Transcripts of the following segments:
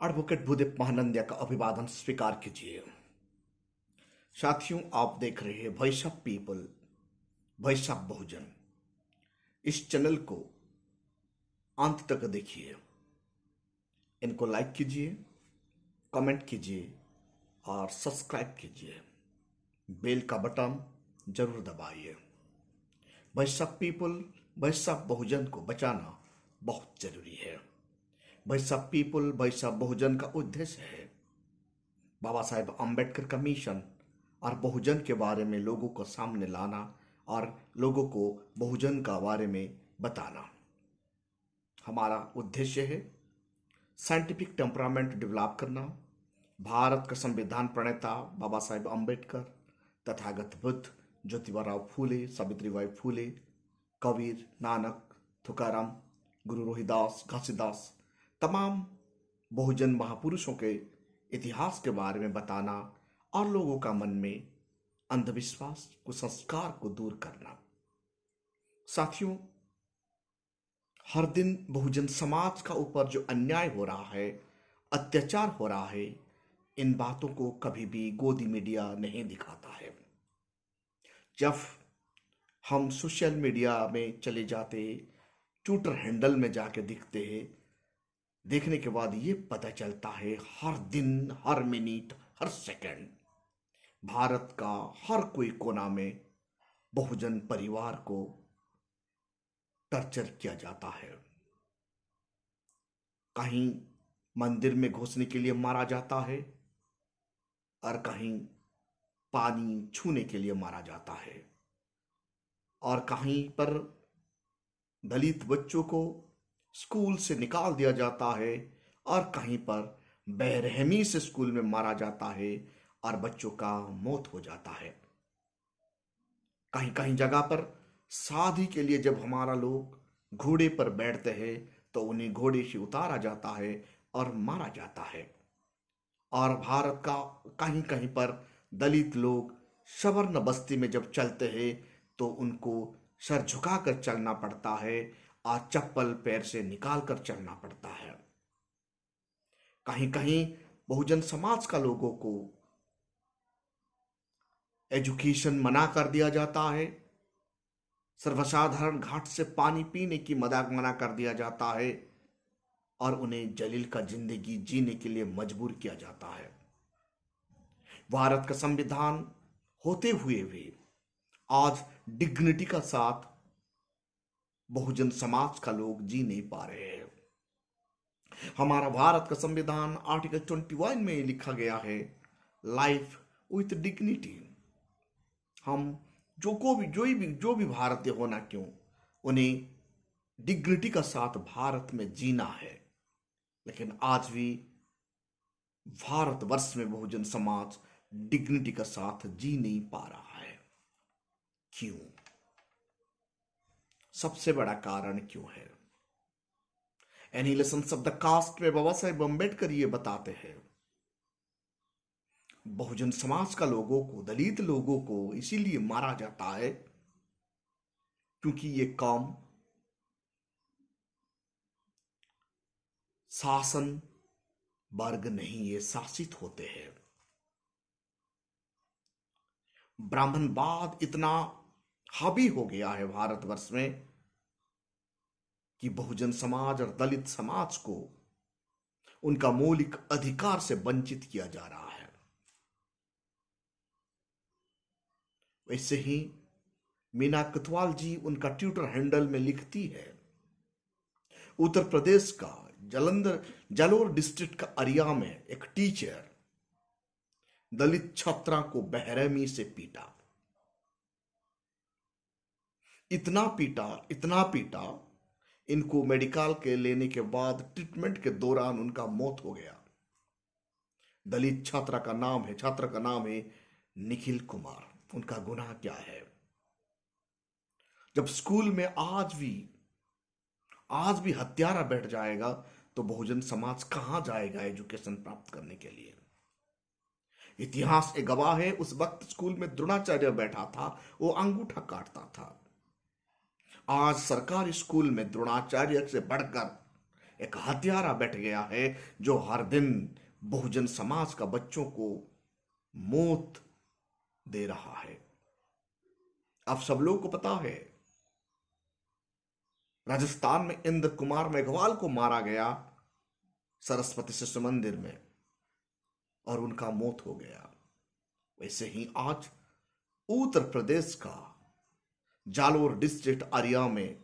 Advocate Bhudev Mahanandia का अभिवादन स्वीकार कीजिए। साथियों, आप देख रहे हैं voice of people, voice of Bahujan. इस चैनल को अंत तक देखिए, इनको लाइक कीजिए, कमेंट कीजिए और सब्सक्राइब कीजिए। बेल का बटन जरूर दबाइए। Voice of people, voice of Bahujan को बचाना बहुत जरूरी है। Voice of people, voice of Bahujan का उद्देश्य है बाबा साहेब अम्बेडकर का मिशन और बहुजन के बारे में लोगों को सामने लाना और लोगों को बहुजन का बारे में बताना। हमारा उद्देश्य है साइंटिफिक टेम्परामेंट डेवलप करना। भारत का संविधान प्रणेता बाबा साहेब अम्बेडकर, तथागत बुद्ध, ज्योतिबा फूले, सावित्रीबाई फूले, कबीर, नानक, तुकाराम, गुरु रोहिदास, घासीदास, तमाम बहुजन महापुरुषों के इतिहास के बारे में बताना और लोगों का मन में अंधविश्वास, कुसंस्कार को दूर करना। साथियों, हर दिन बहुजन समाज का ऊपर जो अन्याय हो रहा है, अत्याचार हो रहा है, इन बातों को कभी भी गोदी मीडिया नहीं दिखाता है। जब हम सोशल मीडिया में चले जाते, ट्विटर हैंडल में जाके दिखते हैं, देखने के बाद ये पता चलता है हर दिन, हर मिनट, हर सेकंड भारत का हर कोई कोना में बहुजन परिवार को टॉर्चर किया जाता है। कहीं मंदिर में घुसने के लिए मारा जाता है और कहीं पानी छूने के लिए मारा जाता है और कहीं पर दलित बच्चों को स्कूल से निकाल दिया जाता है और कहीं पर बेरहमी से स्कूल में मारा जाता है और बच्चों का मौत हो जाता है। कहीं कहीं जगह पर शादी के लिए जब हमारा लोग घोड़े पर बैठते हैं तो उन्हें घोड़े से उतारा जाता है और मारा जाता है। और भारत का कहीं कहीं पर दलित लोग सवर्ण बस्ती में जब चलते हैं तो उनको सर झुकाकर चलना पड़ता है और चप्पल पैर से निकाल कर चलना पड़ता है। कहीं कहीं बहुजन समाज का लोगों को एजुकेशन मना कर दिया जाता है, सर्वसाधारण घाट से पानी पीने की मना कर दिया जाता है और उन्हें जलील का जिंदगी जीने के लिए मजबूर किया जाता है। भारत का संविधान होते हुए भी आज डिग्निटी का साथ बहुजन समाज का लोग जी नहीं पा रहे हैं। हमारा भारत का संविधान आर्टिकल 21 में लिखा गया है, लाइफ विथ डिग्निटी। हम जो भी भारतीय होना क्यों, उन्हें डिग्निटी का साथ भारत में जीना है। लेकिन आज भी भारतवर्ष में बहुजन समाज डिग्निटी का साथ जी नहीं पा रहा है। क्यों? सबसे बड़ा कारण क्यों है? एनिलेशंस ऑफ द कास्ट में बाबा साहेब अम्बेडकर ये बताते हैं, बहुजन समाज का लोगों को, दलित लोगों को इसीलिए मारा जाता है क्योंकि ये काम शासन वर्ग नहीं, ये शासित होते हैं। ब्राह्मणवाद इतना हावी हो गया है भारतवर्ष में कि बहुजन समाज और दलित समाज को उनका मौलिक अधिकार से वंचित किया जा रहा है। वैसे ही मीना कथवाल जी उनका ट्विटर हैंडल में लिखती है, उत्तर प्रदेश का जालोर डिस्ट्रिक्ट का अरिया में एक टीचर दलित छात्रा को बेरहमी से पीटा। इतना पीटा, इनको मेडिकल के लेने के बाद ट्रीटमेंट के दौरान उनका मौत हो गया। दलित छात्र का नाम है निखिल कुमार। उनका गुनाह क्या है? जब स्कूल में आज भी हत्यारा बैठ जाएगा तो बहुजन समाज कहां जाएगा एजुकेशन प्राप्त करने के लिए? इतिहास एक गवाह है, उस वक्त स्कूल में द्रोणाचार्य बैठा था, वो अंगूठा काटता था। आज सरकारी स्कूल में द्रोणाचार्य से बढ़कर एक हत्यारा बैठ गया है जो हर दिन बहुजन समाज का बच्चों को मौत दे रहा है। आप सब लोगों को पता है, राजस्थान में इंद्र कुमार मेघवाल को मारा गया सरस्वती शिशु मंदिर में और उनका मौत हो गया। वैसे ही आज उत्तर प्रदेश का जालोर डिस्ट्रिक्ट अरिया में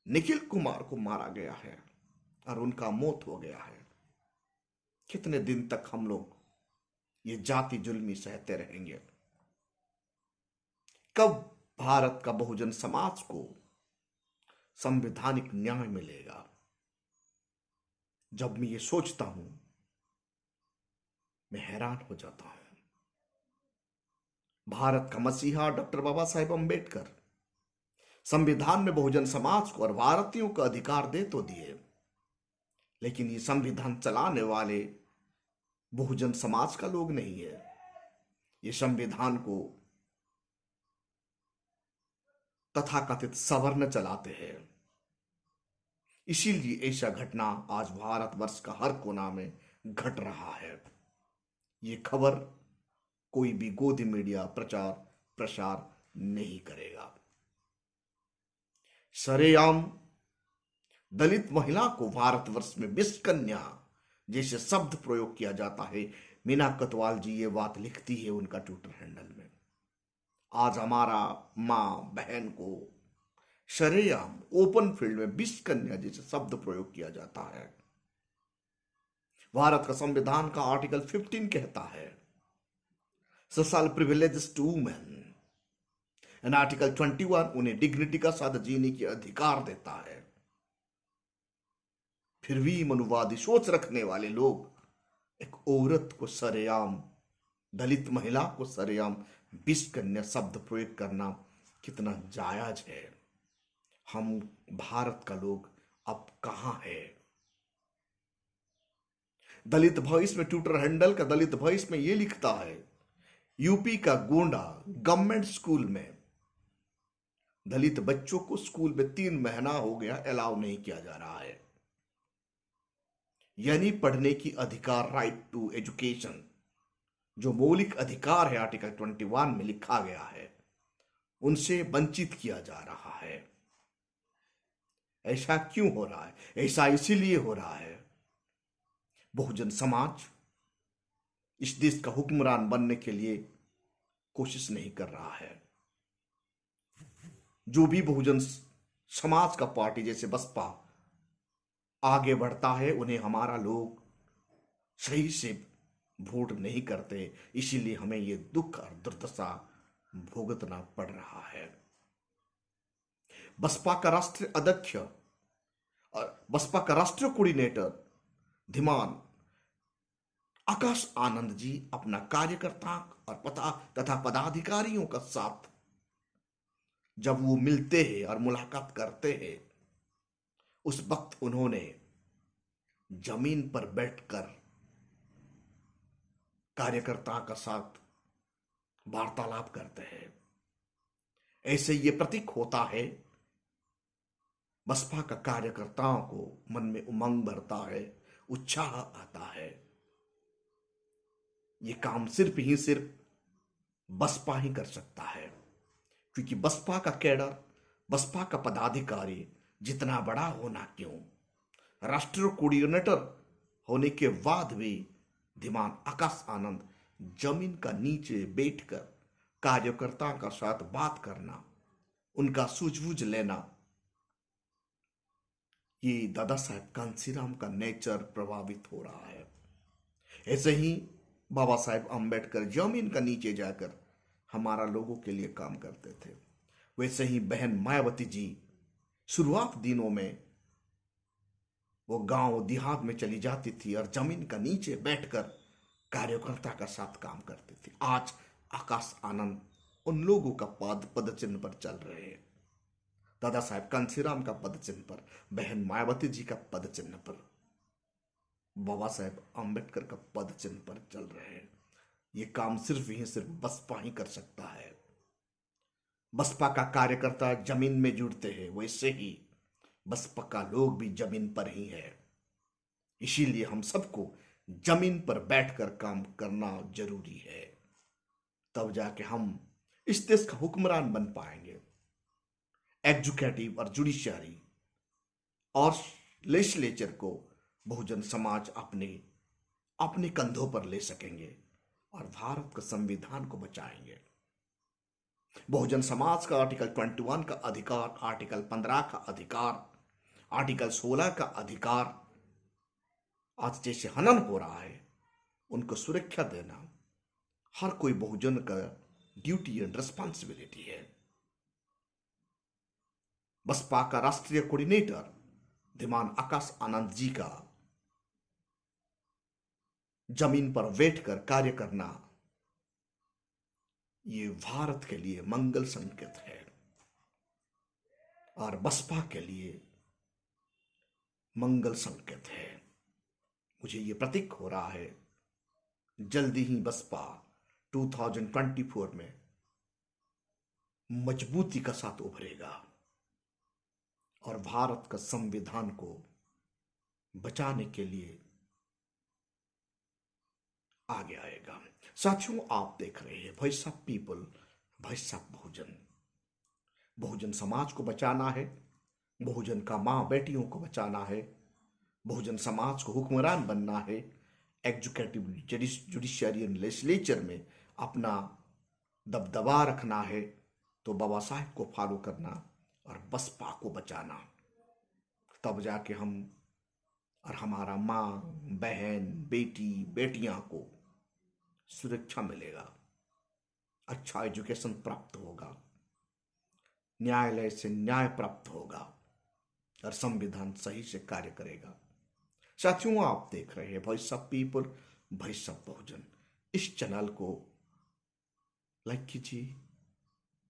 निखिल कुमार को मारा गया है और उनका मौत हो गया है। कितने दिन तक हम लोग ये जाति जुल्मी सहते रहेंगे? कब भारत का बहुजन समाज को संवैधानिक न्याय मिलेगा? जब मैं ये सोचता हूं मैं हैरान हो जाता हूं। भारत का मसीहा डॉक्टर बाबा साहेब अंबेडकर संविधान में बहुजन समाज को और भारतीयों को अधिकार दे तो दिए, लेकिन ये संविधान चलाने वाले बहुजन समाज का लोग नहीं है। ये संविधान को तथाकथित सवर्ण चलाते हैं। इसीलिए ऐसा घटना आज भारतवर्ष का हर कोना में घट रहा है। ये खबर कोई भी गोदी मीडिया प्रचार प्रसार नहीं करेगा। सरेआम दलित महिला को भारतवर्ष में विश्वकन्या जैसे शब्द प्रयोग किया जाता है। मीना कोतवाल जी ये बात लिखती है उनका ट्विटर हैंडल में। आज हमारा मां बहन को सरेआम ओपन फील्ड में विश्वकन्या जैसे शब्द प्रयोग किया जाता है। भारत का संविधान का आर्टिकल 15 कहता है social privileges to women, and article 21 उन्हें डिग्निटी का साथ जीने की अधिकार देता है। फिर भी मनुवादी सोच रखने वाले लोग एक औरत को सरेआम, दलित महिला को सरेआम विश्वकन्या शब्द प्रयोग करना कितना जायज है? हम भारत का लोग अब कहां है? दलित भविष्य में ट्विटर हैंडल का दलित भविष्य में यह लिखता है, यूपी का गोंडा गवर्नमेंट स्कूल में दलित बच्चों को स्कूल में 3 महीना हो गया अलाउ नहीं किया जा रहा है। यानी पढ़ने की अधिकार, राइट टू एजुकेशन, जो मौलिक अधिकार है आर्टिकल 21 में लिखा गया है, उनसे वंचित किया जा रहा है। ऐसा क्यों हो रहा है? ऐसा इसीलिए हो रहा है बहुजन समाज इस देश का हुक्मरान बनने के लिए कोशिश नहीं कर रहा है। जो भी बहुजन समाज का पार्टी जैसे बसपा आगे बढ़ता है, उन्हें हमारा लोग सही से वोट नहीं करते। इसीलिए हमें ये दुख और दुर्दशा भुगतना पड़ रहा है। बसपा का राष्ट्रीय अध्यक्ष और बसपा का राष्ट्रीय कोऑर्डिनेटर धीमान आकाश आनंद जी अपना कार्यकर्ता और तथा पदाधिकारियों का साथ जब वो मिलते हैं और मुलाकात करते हैं, उस वक्त उन्होंने जमीन पर बैठकर कार्यकर्ता का साथ वार्तालाप करते हैं। ऐसे ये प्रतीक होता है, बसपा का कार्यकर्ताओं को मन में उमंग भरता है, उत्साह आता है। ये काम सिर्फ बसपा ही कर सकता है, क्योंकि बसपा का कैडर, बसपा का पदाधिकारी जितना बड़ा होना क्यों, राष्ट्रीय कोऑर्डिनेटर होने के बाद भी धीमान आकाश आनंद जमीन का नीचे बैठकर कार्यकर्ताओं का साथ बात करना, उनका सूझबूझ लेना, ये दादा साहेब कांसीराम का नेचर प्रभावित हो रहा है। ऐसे ही बाबा साहेब अंबेडकर जमीन का नीचे जाकर हमारा लोगों के लिए काम करते थे। वैसे ही बहन मायावती जी शुरुआत दिनों में वो गांव देहात में चली जाती थी और जमीन का नीचे बैठकर कार्यकर्ता का साथ काम करती थी। आज आकाश आनंद उन लोगों का पद चिन्ह पर चल रहे हैं। दादा साहेब कांसीराम का पद चिन्ह पर, बहन मायावती जी का पद चिन्ह पर, बाबा साहेब अंबेडकर का पद चिन्ह पर चल रहे हैं। ये काम सिर्फ बसपा ही कर सकता है। बसपा का कार्यकर्ता जमीन में जुड़ते हैं, वैसे ही बसपा का लोग भी जमीन पर ही है। इसीलिए हम सबको जमीन पर बैठकर काम करना जरूरी है, तब जाके हम इस देश का हुक्मरान बन पाएंगे। एग्जीक्यूटिव और जुडिशियरी और लेजिस्लेचर को बहुजन समाज अपने अपने कंधों पर ले सकेंगे और भारत के संविधान को बचाएंगे। बहुजन समाज का आर्टिकल 21 का अधिकार, आर्टिकल 15 का अधिकार, आर्टिकल 16 का अधिकार आज जैसे हनन हो रहा है, उनको सुरक्षा देना हर कोई बहुजन का ड्यूटी एंड रिस्पॉन्सिबिलिटी है। बसपा का राष्ट्रीय कोऑर्डिनेटर धीमान आकाश आनंद जी का जमीन पर बैठकर कार्य करना ये भारत के लिए मंगल संकेत है और बसपा के लिए मंगल संकेत है। मुझे ये प्रतीक हो रहा है जल्दी ही बसपा 2024 में मजबूती का साथ उभरेगा और भारत का संविधान को बचाने के लिए आगे आएगा। साथियों, आप देख रहे हैं voice of people, voice of Bahujan. Bahujan समाज को बचाना है, बहुजन का मां बेटियों को बचाना है, बहुजन समाज को हुक्मरान बनना है, एग्जीक्यूटिव जुडिशियरी एंड लेजिस्लेचर में अपना दबदबा रखना है, तो बाबा साहेब को फॉलो करना और बसपा को बचाना, तब जाके हम और हमारा माँ बहन बेटी बेटियां को सुरक्षा मिलेगा, अच्छा एजुकेशन प्राप्त होगा, न्यायालय से न्याय प्राप्त होगा और संविधान सही से कार्य करेगा। साथियों, आप देख रहे हैं voice of people, voice of Bahujan. इस चैनल को लाइक कीजिए,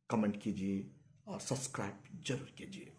कमेंट कीजिए और सब्सक्राइब जरूर कीजिए।